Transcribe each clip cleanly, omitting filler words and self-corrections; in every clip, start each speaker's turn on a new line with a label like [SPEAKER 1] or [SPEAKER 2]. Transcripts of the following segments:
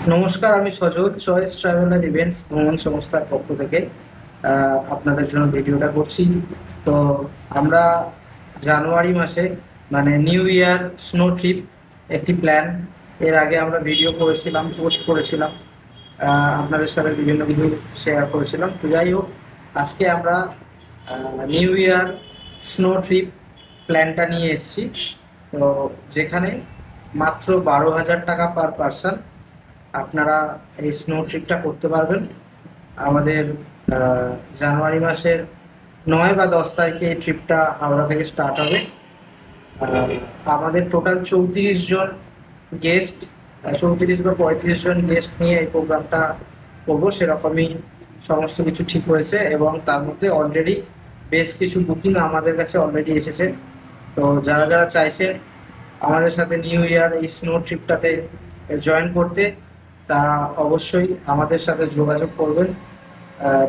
[SPEAKER 1] নমস্কার, আমি সজল choice travel and events ভ্রমণ সংস্থার পক্ষ থেকে আপনাদের জন্য ভিডিওটা করছি। তো আমরা জানুয়ারি মাসে মানে নিউ ইয়ার স্নো ট্রিপ একটি প্ল্যান, এর আগে আমরা ভিডিও করেছিলাম, পোস্ট করেছিলাম, আপনাদের সাথে বিভিন্ন কিছু শেয়ার করেছিলাম। তো যাই হোক, আজকে আমরা নিউ ইয়ার স্নো ট্রিপ প্ল্যানটা নিয়ে এসেছি। তো যেখানে মাত্র 12,000 টাকা পার পারসন আপনারা এই স্নো ট্রিপটা করতে পারবেন। আমাদের জানুয়ারি মাসের 9 বা 10 তারিখে এই ট্রিপটা হাওড়া থেকে স্টার্ট হবে। আমাদের টোটাল 34 জন গেস্ট, 34 বা 35 জন গেস্ট নিয়ে এই প্রোগ্রামটা করবো, সেরকমই সমস্ত কিছু ঠিক হয়েছে এবং তার মধ্যে অলরেডি বেশ কিছু বুকিং আমাদের কাছে অলরেডি এসেছে। তো যারা যারা চাইছেন আমাদের সাথে নিউ ইয়ার এই স্নো ট্রিপটাতে জয়েন করতে, তারা অবশ্যই আমাদের সাথে যোগাযোগ করবেন।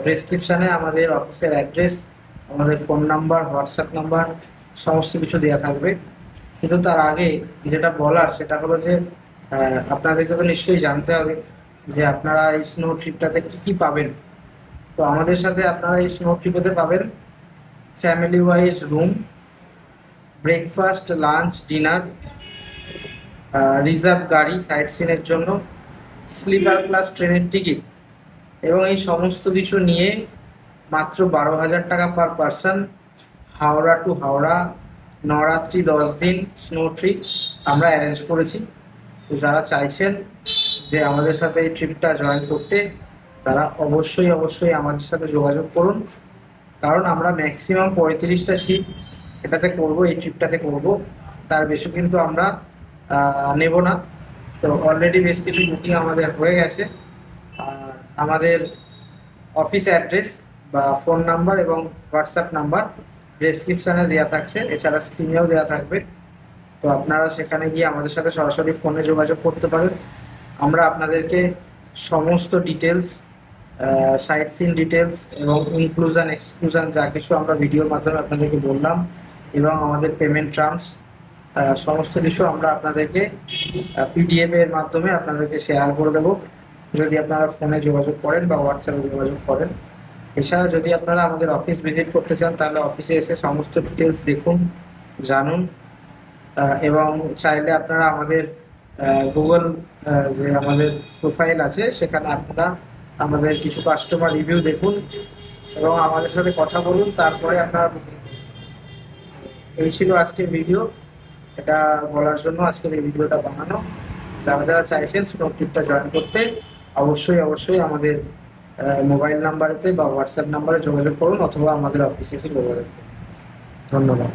[SPEAKER 1] ডেসক্রিপশানে আমাদের অফিসের অ্যাড্রেস, আমাদের ফোন নাম্বার, হোয়াটসঅ্যাপ নাম্বার সমস্ত কিছু দেওয়া থাকবে। কিন্তু তার আগে যেটা বলার সেটা হলো যে আপনাদেরকে তো নিশ্চয়ই জানতে হবে যে আপনারা এই স্নো ট্রিপটাতে কী কী পাবেন। তো আমাদের সাথে আপনারা এই স্নো ট্রিপেতে পাবেন family wise room, breakfast, lunch, dinner, reserve গাড়ি সাইট সিনের জন্য, স্লিপার ক্লাস ট্রেনের টিকিট এবং এই সমস্ত কিছু নিয়ে মাত্র 12,000 টাকা per person Howrah to Howrah Navratri 10 দিন স্নো ট্রিপ আমরা অ্যারেঞ্জ করেছি। তো যারা চাইছেন যে আমাদের সাথে এই ট্রিপটা জয়েন করতে, তারা অবশ্যই অবশ্যই আমাদের সাথে যোগাযোগ করুন। কারণ আমরা ম্যাক্সিমাম 35টা সিট এটাতে করব, এই ট্রিপটাতে করব, তার বেশি কিন্তু আমরা নেব না। তো অলরেডি বেশ কিছু বুকিং আমাদের হয়ে গেছে। আর আমাদের অফিস অ্যাড্রেস বা ফোন নাম্বার এবং হোয়াটসঅ্যাপ নাম্বার ডেসক্রিপশানে দেওয়া থাকছে, এছাড়া স্ক্রিনেও দেওয়া থাকবে। তো আপনারা সেখানে গিয়ে আমাদের সাথে সরাসরি ফোনে যোগাযোগ করতে পারেন। আমরা আপনাদেরকে সমস্ত ডিটেলস, সাইট সিন ডিটেলস এবং ইনক্লুশন এক্সক্লুশন যা কিছু আমরা ভিডিওর মাধ্যমে আপনাদেরকে বললাম এবং আমাদের পেমেন্ট টার্মস সমস্ত কিছু আমরা আপনাদেরকে পিডিএফ এর মাধ্যমে আপনাদেরকে শেয়ার করে দেবো, যদি আপনারা ফোনে যোগাযোগ করেন বা হোয়াটসঅ্যাপে যোগাযোগ করেন। এছাড়া যদি আপনারা আমাদের অফিস ভিজিট করতে চান, তাহলে অফিসে এসে সমস্ত ডিটেলস দেখুন, জানুন এবং চাইলে আপনারা আমাদের গুগল যে আমাদের প্রোফাইল আছে সেখানে আপনারা আমাদের কিছু কাস্টমার রিভিউ দেখুন এবং আমাদের সাথে কথা বলুন, তারপরে আপনারা বুকিং করুন। এই ছিল আজকের ভিডিও, এটা বলার জন্য আজকের এই ভিডিওটা বানানো। যারা যারা চাইছেন স্নো ট্রিপটা জয়েন করতে, অবশ্যই অবশ্যই আমাদের মোবাইল নাম্বারেতে বা হোয়াটসঅ্যাপ নাম্বারে যোগাযোগ করুন অথবা আমাদের অফিসে এসে যোগাযোগ করুন। ধন্যবাদ।